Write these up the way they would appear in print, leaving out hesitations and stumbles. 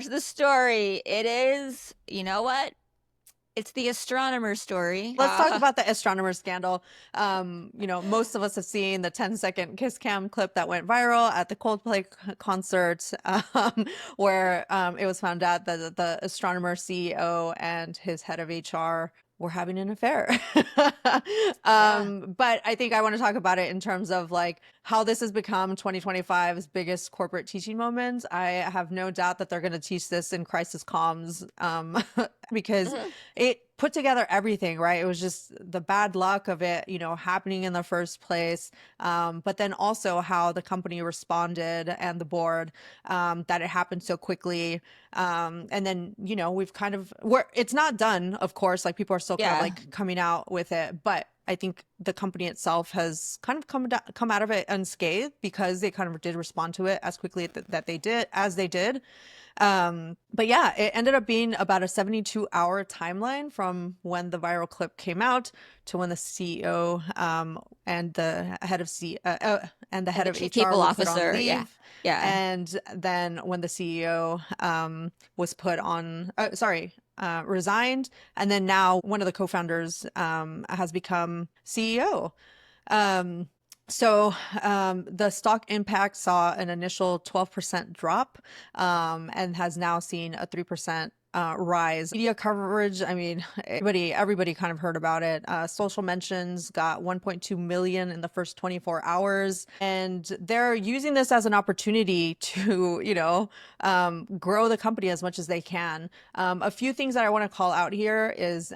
to the story. It is, you know what? It's the astronomer story. Let's talk about the astronomer scandal. Most of us have seen the 10-second kiss cam clip that went viral at the Coldplay concert, where it was found out that the astronomer CEO and his head of HR were having an affair. Yeah. But I think I want to talk about it in terms of like how this has become 2025's biggest corporate teaching moment. I have no doubt that they're going to teach this in crisis comms, because Mhm. it put together everything, right? It was just the bad luck of it, happening in the first place. But then also how the company responded and the board, that it happened so quickly. And then, we've it's not done, of course, like people are still kind of Yeah. like coming out with it, but I think the company itself has kind of come out of it unscathed because they kind of did respond to it as quickly that they did as they did. But yeah, it ended up being about a 72-hour timeline from when the viral clip came out to when the CEO, and the head of and the And head the of chief HR people were put on officer. Yeah. leave. Yeah. And then when the CEO, was put on, resigned. And then now one of the co-founders, has become CEO. Um, the stock impact saw an initial 12% drop, and has now seen a 3% rise. Media coverage, I mean, everybody kind of heard about it. Social mentions got 1.2 million in the first 24 hours, and they're using this as an opportunity to, grow the company as much as they can. A few things that I want to call out here is,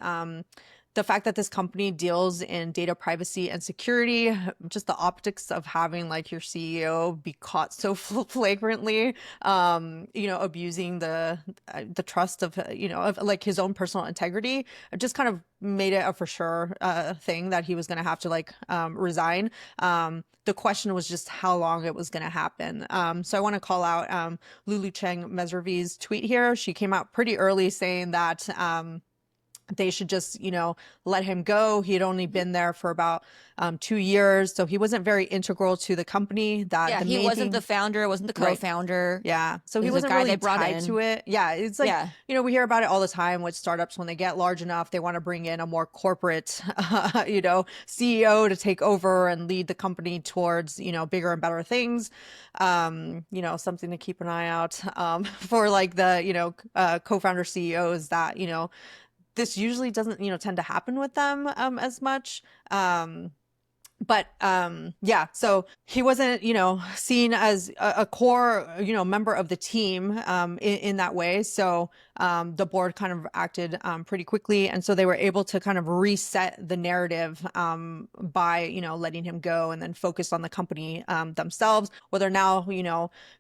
the fact that this company deals in data privacy and security, just the optics of having like your CEO be caught so flagrantly, abusing the trust of, of like his own personal integrity, it just kind of made it a for sure thing that he was going to have to like resign. The question was just how long it was going to happen. So I want to call out Lulu Cheng Mesrivi's tweet here. She came out pretty early saying that, they should just, let him go. He had only Mhm. been there for about 2 years, so he wasn't very integral to the company. That Yeah. the He main wasn't the thing, founder, wasn't the right? co-founder. Yeah, so he He's a wasn't guy they really brought tied to in. it. Yeah, it's like, Yeah. we hear about it all the time with startups when they get large enough, they want to bring in a more corporate, CEO to take over and lead the company towards, bigger and better things. Something to keep an eye out, for like the, co-founder CEOs that, this usually doesn't, tend to happen with them as much. Yeah, so he wasn't, seen as a core, member of the team, in that way. So the board kind of acted pretty quickly, and so they were able to kind of reset the narrative, by, letting him go and then focus on the company themselves. Where they're now,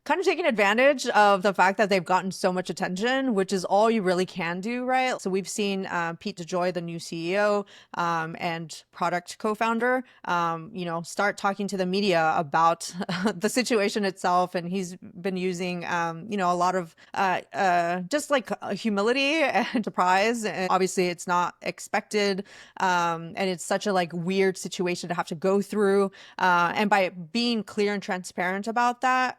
kind of taking advantage of the fact that they've gotten so much attention, which is all you really can do, right? So we've seen Pete DeJoy, the new CEO, and product co-founder, start talking to the media about the situation itself. And he's been using, a lot of just like humility and surprise. And obviously, it's not expected, and it's such a like weird situation to have to go through. And by being clear and transparent about that,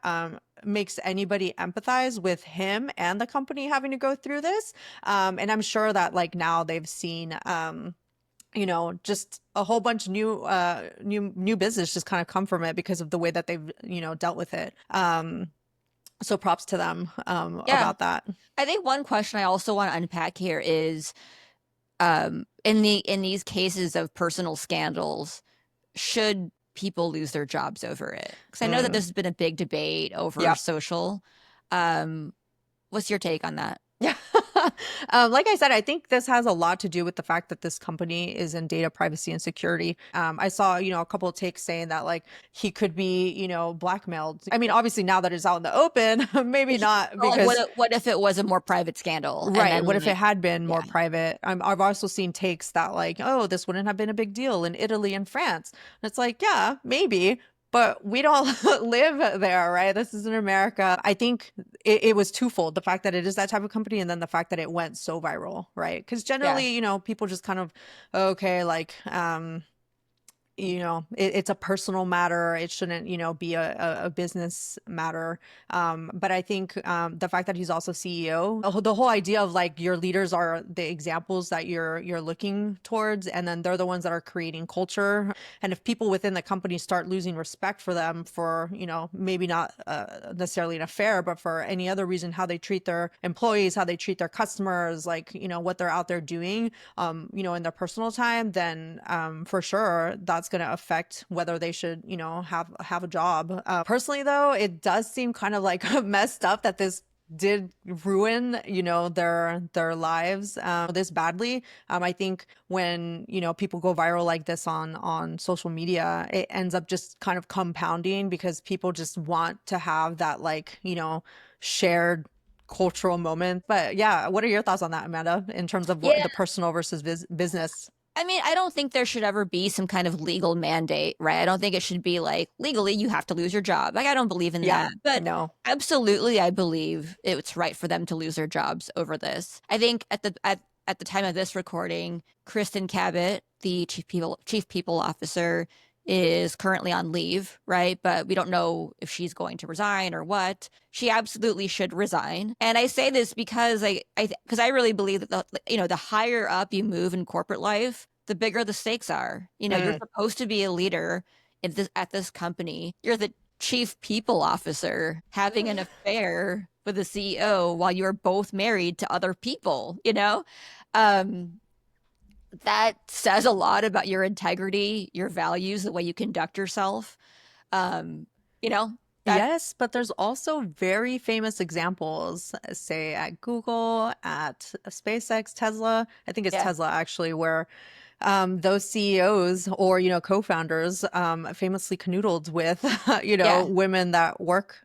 makes anybody empathize with him and the company having to go through this. And I'm sure that like now they've seen, just a whole bunch of new business just kind of come from it because of the way that they've, dealt with it. So props to them, Yeah. about that. I think one question I also want to unpack here is, in these cases of personal scandals, should people lose their jobs over it? Because I know that Mm. this has been a big debate over Yep. social. Um, what's your take on that? Yeah. Like I said, I think this has a lot to do with the fact that this company is in data privacy and security. I saw, a couple of takes saying that like he could be, blackmailed. I mean, obviously now that it's out in the open, maybe not Like, because what if it was a more private scandal and right. then What if it like, had been yeah, more private? I've also seen takes that like, oh, this wouldn't have been a big deal in Italy and France. And it's like, yeah, maybe, but we don't live there, right? This is in America. I think it was twofold. The fact that it is that type of company and then the fact that it went so viral, right? Because yeah, generally, people just kind of, okay, like, it's a personal matter. It shouldn't, be a business matter. But I think the fact that he's also CEO, the whole idea of like your leaders are the examples that you're looking towards, and then they're the ones that are creating culture. And if people within the company start losing respect for them for, maybe not necessarily an affair, but for any other reason, how they treat their employees, how they treat their customers, like, what they're out there doing, in their personal time, then for sure that's going to affect whether they should, have a job. Personally, though, it does seem kind of like messed up that this did ruin, their lives this badly. I think when, people go viral like this on social media, it ends up just kind of compounding because people just want to have that, like, shared cultural moment. But yeah, what are your thoughts on that, Amanda, in terms of Yeah. the personal versus business? I mean, I don't think there should ever be some kind of legal mandate, right? I don't think it should be like legally you have to lose your job. Like, I don't believe in Yeah, that. But no. absolutely, I believe it's right for them to lose their jobs over this. I think at the time of this recording, Kristen Cabot, the chief people officer, is currently on leave, right? But we don't know if she's going to resign or what. She absolutely should resign. And I say this because because I really believe that the higher up you move in corporate life, the bigger the stakes are. You're supposed to be a leader at this company. You're the chief people officer having an affair with the CEO while you're both married to other people. Um, that says a lot about your integrity, your values, the way you conduct yourself. Um, you know, that Yes, but there's also very famous examples, say at Google, at SpaceX, Tesla. I think it's yeah, Tesla actually, where those CEOs or, co-founders famously canoodled with, yeah, women that work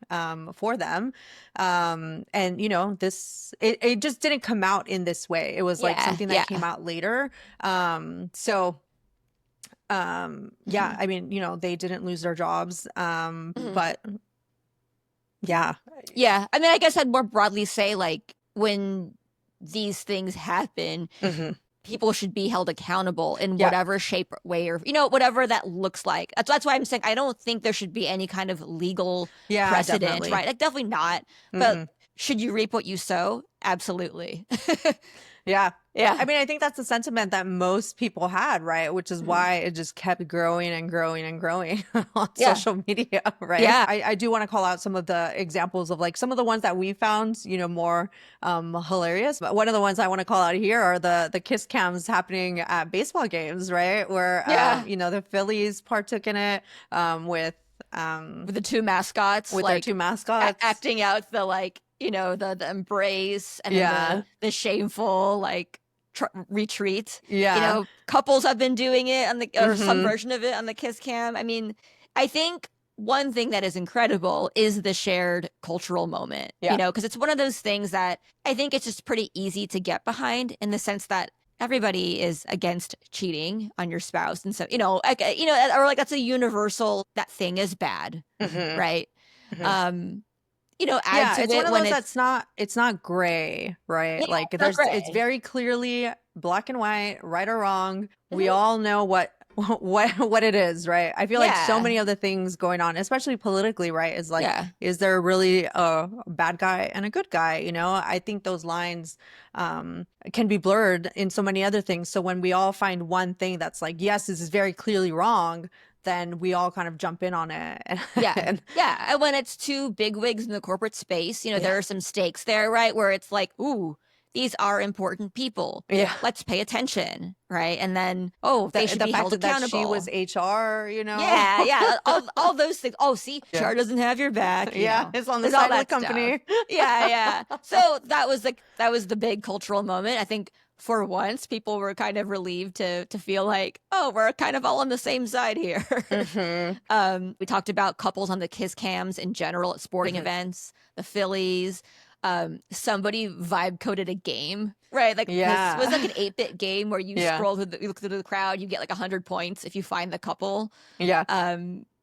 for them. And, it just didn't come out in this way. It was like yeah, something that yeah. came out later. So yeah, Mhm, I mean, they didn't lose their jobs. mhm. But yeah. Yeah. I mean, I guess I'd more broadly say like when these things happen, Hmm. people should be held accountable in Yeah. whatever shape, way, or whatever that looks like. That's why I'm saying I don't think there should be any kind of legal Yeah, precedent, definitely. right? Like definitely not. But Mm-mm. should you reap what you sow? Absolutely. Yeah. Yeah. I mean, I think that's the sentiment that most people had, right? Which is Mhm. why it just kept growing and growing and growing on Yeah. social media, right? Yeah. I do want to call out some of the examples of like some of the ones that we found, more hilarious. But one of the ones I want to call out here are the kiss cams happening at baseball games, right? Where Yeah. the Phillies partook in it With the two mascots with their like two mascots. acting out the like, the embrace and then Yeah. the shameful like retreat. Yeah. Couples have been doing it on the or some Mm-hmm. version of it on the kiss cam. I mean, I think one thing that is incredible is the shared cultural moment, Yeah. because it's one of those things that I think it's just pretty easy to get behind in the sense that everybody is against cheating on your spouse. And so, or like that's a universal, that thing is bad, Mm-hmm. right? Mm-hmm. Um, add Yeah, to it's one it of when those it's, that's not gray, yeah, right? Like it's not it's gray. very clearly black and white, right or wrong. We Hmm. all know what what it is, right? I feel like so Yeah. many of the things going on, especially politically, right, is like, Yeah. is there really a bad guy and a good guy? I think those lines can be blurred in so many other things. So when we all find one thing that's like, yes, this is very clearly wrong, then we all kind of jump in on it. Yeah. And Yeah. And when it's two big wigs in the corporate space, yeah, there are some stakes there, right? Where it's like, ooh, these are important people. yeah. Let's pay attention, right? And then, oh, they should The be fact held that she was accountable. HR, Yeah, yeah, all those things. Oh, see, Yeah. HR doesn't have your back, Yeah, it's on the there's all side of the that stuff. company. Yeah, yeah. So that was the big cultural moment. I think for once people were kind of relieved to feel like, oh, we're kind of all on the same side here. Hmm. We talked about couples on the kiss cams in general at sporting Hmm. events, the Phillies. Somebody vibe coded a game, right? Like this was like Yeah. an 8-bit game where you Yeah. scroll through you look through the crowd, you get like 100 points if you find the couple. Yeah.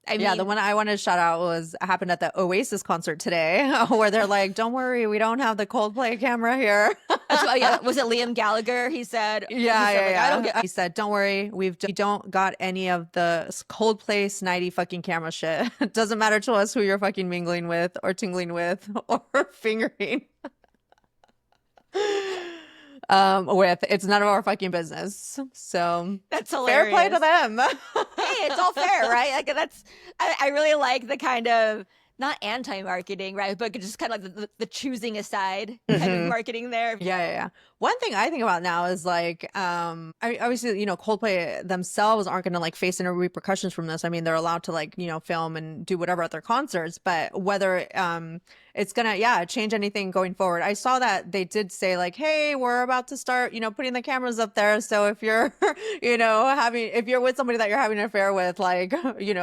I Yeah, the mean, one I wanted to shout out was happened at the Oasis concert today, where they're like, "Don't worry, we don't have the Coldplay camera here." That's why, yeah, was it Liam Gallagher? Yeah, Like, I don't yeah, get. yeah. He said, "Don't worry, we don't got any of the Coldplay snidey fucking camera shit. It doesn't matter to us who you're fucking mingling with or tingling with or fingering with. It's none of our fucking business." So That's fair play to hilarious. them. Hey, it's all fair, right? Like I really like the kind of not anti-marketing, right? But just kind of like the choosing aside kind of hmm marketing there. Yeah, yeah, yeah. One thing I think about now is like, I mean, obviously, Coldplay themselves aren't going to like face any repercussions from this. I mean, they're allowed to like, film and do whatever at their concerts, but whether it's gonna, yeah, change anything going forward. I saw that they did say like, hey, we're about to start, putting the cameras up there. So if you're, if you're with somebody that you're having an affair with, like,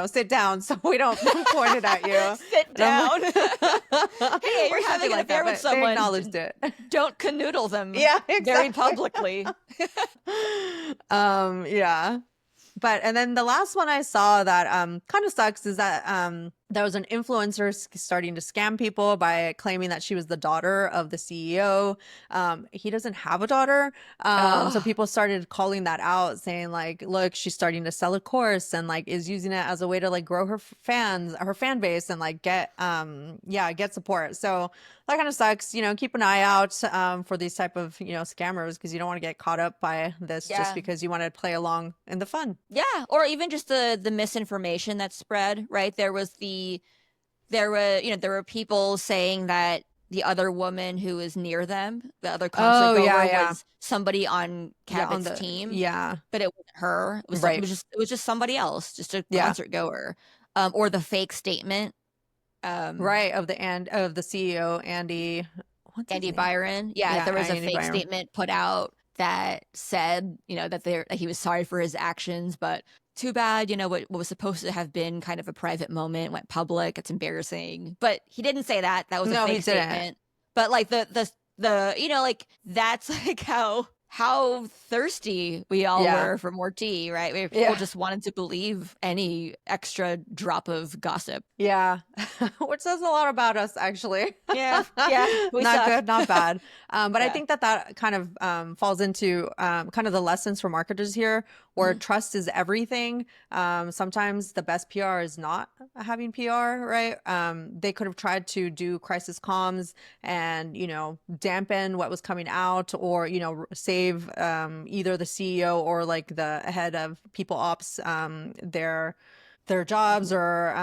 sit down so we don't point it at you. Sit And I'm like, down. Hey, or you're something having an like affair that, with but they someone. acknowledged it. Don't canoodle them Yeah, very exactly. publicly. Yeah. But and then the last one I saw that kind of sucks is that there was an influencer starting to scam people by claiming that she was the daughter of the CEO. He doesn't have a daughter. So Oh, people started calling that out, saying like, look, she's starting to sell a course and like is using it as a way to like grow her fan base and like get support. So that kind of sucks. Keep an eye out for these type of, scammers because you don't want to get caught up by this just yeah. because you want to play along in the fun. Yeah, or even just the misinformation that spread, right? There were people saying that the other woman who was near them, the other concert Oh, yeah, goer, yeah. was somebody on Yeah, on Cabot's the team, yeah. but it wasn't her. Right. It was just somebody else, just a Yeah. concert goer. Or the fake statement. Um, Right, of the CEO, Andy, what's his Andy name? Byron. Yeah, Yeah, there was a Andy fake Byron. statement put out that said, that he was sorry for his actions, but too bad, what was supposed to have been kind of a private moment went public. It's embarrassing. But he didn't say that. That was a No, he fake didn't. statement. But like like that's like how thirsty we all Yeah. were for more tea, right? Where people Yeah. just wanted to believe any extra drop of gossip. Yeah. Which says a lot about us, actually. Yeah, yeah, we Not suck. good, not bad. But I Yeah. think that kind of falls into kind of the lessons for marketers here, where Mhm. trust is everything. Sometimes the best PR is not having PR, right? They could have tried to do crisis comms and, dampen what was coming out or, save either the CEO or like the head of people ops, their jobs or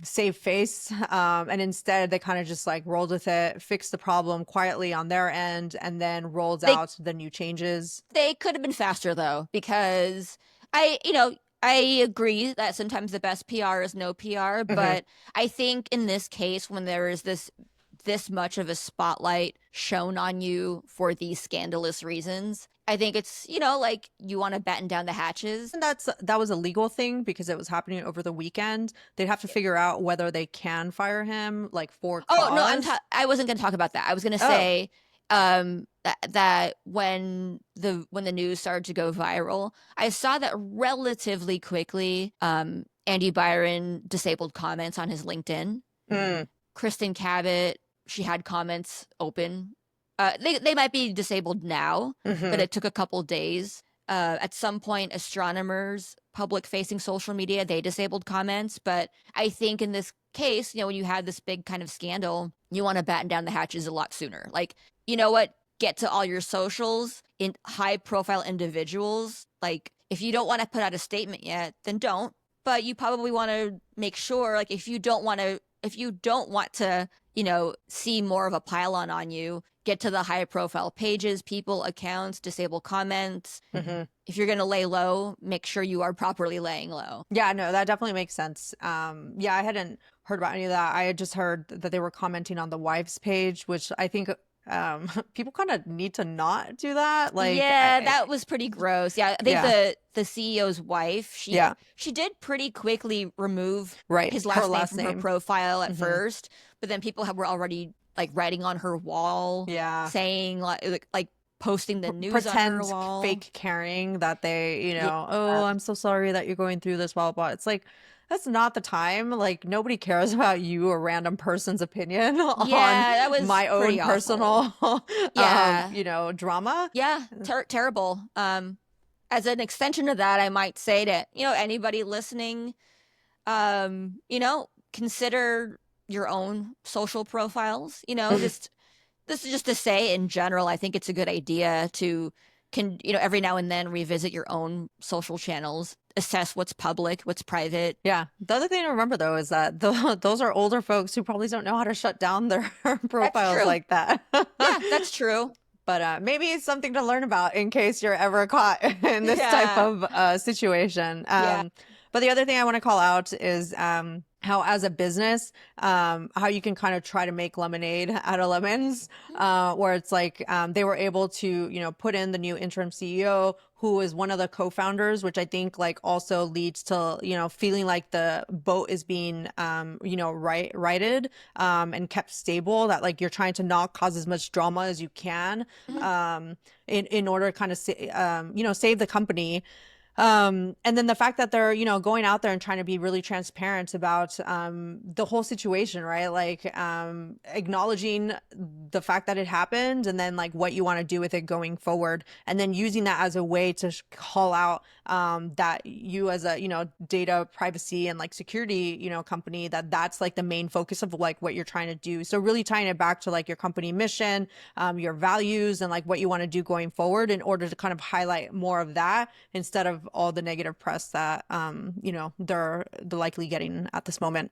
save face. And instead, they kind of just like rolled with it, fixed the problem quietly on their end, and then rolled They out the new changes. They could have been faster though, because I agree that sometimes the best PR is no PR, hmm but I think in this case, when there is this much of a spotlight shown on you for these scandalous reasons, I think it's, like you want to batten down the hatches. And that was a legal thing because it was happening over the weekend. They'd have to figure out whether they can fire him, like for Oh, no, cause. I wasn't going to talk about that. I was going to Oh, say that when the news started to go viral, I saw that relatively quickly Andy Byron disabled comments on his LinkedIn. mm, Kristen Cabot, she had comments open. They might be disabled now, but hmm it took a couple days. At some point, astronomers, public facing social media, they disabled comments. But I think in this case, when you had this big kind of scandal, you want to batten down the hatches a lot sooner. Like, you know what? Get to all your socials in high profile individuals. Like, if you don't want to put out a statement yet, then don't. But you probably want to make sure, like, if you don't want to, see more of a pylon on you, get to the high profile pages, people, accounts, disable comments. hmm If you're going to lay low, make sure you are properly laying low. Yeah, no, that definitely makes sense. Yeah, I hadn't heard about any of that. I had just heard that they were commenting on the wife's page, which I think people kind of need to not do that. Like, Yeah, that was pretty gross. Yeah, I think yeah, the CEO's wife, yeah, she did pretty quickly remove right. his Her last name last from her name. profile at hmm first, but then people were already like writing on her wall, Yeah. saying like posting the news on her Pretend wall. fake caring that they, Yeah. oh, I'm so sorry that you're going through this, blah, blah, blah. It's like, that's not the time. Like nobody cares about you, a random person's opinion on Yeah, that was my own pretty awful. personal, Yeah. drama. Yeah, terrible. As an extension of that, I might say to, anybody listening, consider your own social profiles. Just this is just to say in general, I think it's a good idea to every now and then revisit your own social channels, assess what's public, what's private. Yeah. The other thing to remember though is that those are older folks who probably don't know how to shut down their That's profiles true. like that. Yeah, that's true. But maybe it's something to learn about in case you're ever caught in this type Yeah. of situation. Yeah. But the other thing I want to call out is how, as a business, how you can kind of try to make lemonade out of lemons, where it's like they were able to, put in the new interim CEO who is one of the co-founders, which I think like also leads to, feeling like the boat is being, righted and kept stable, that like you're trying to not cause as much drama as you can Mhm. in order to kind of, save the company. And then the fact that they're, going out there and trying to be really transparent about the whole situation, right? Like acknowledging the fact that it happened and then like what you want to do with it going forward. And then using that as a way to call out that you as a, data privacy and like security, company, that's like the main focus of like what you're trying to do. So really tying it back to like your company mission, your values and like what you want to do going forward in order to kind of highlight more of that instead of all the negative press that they're likely getting at this moment.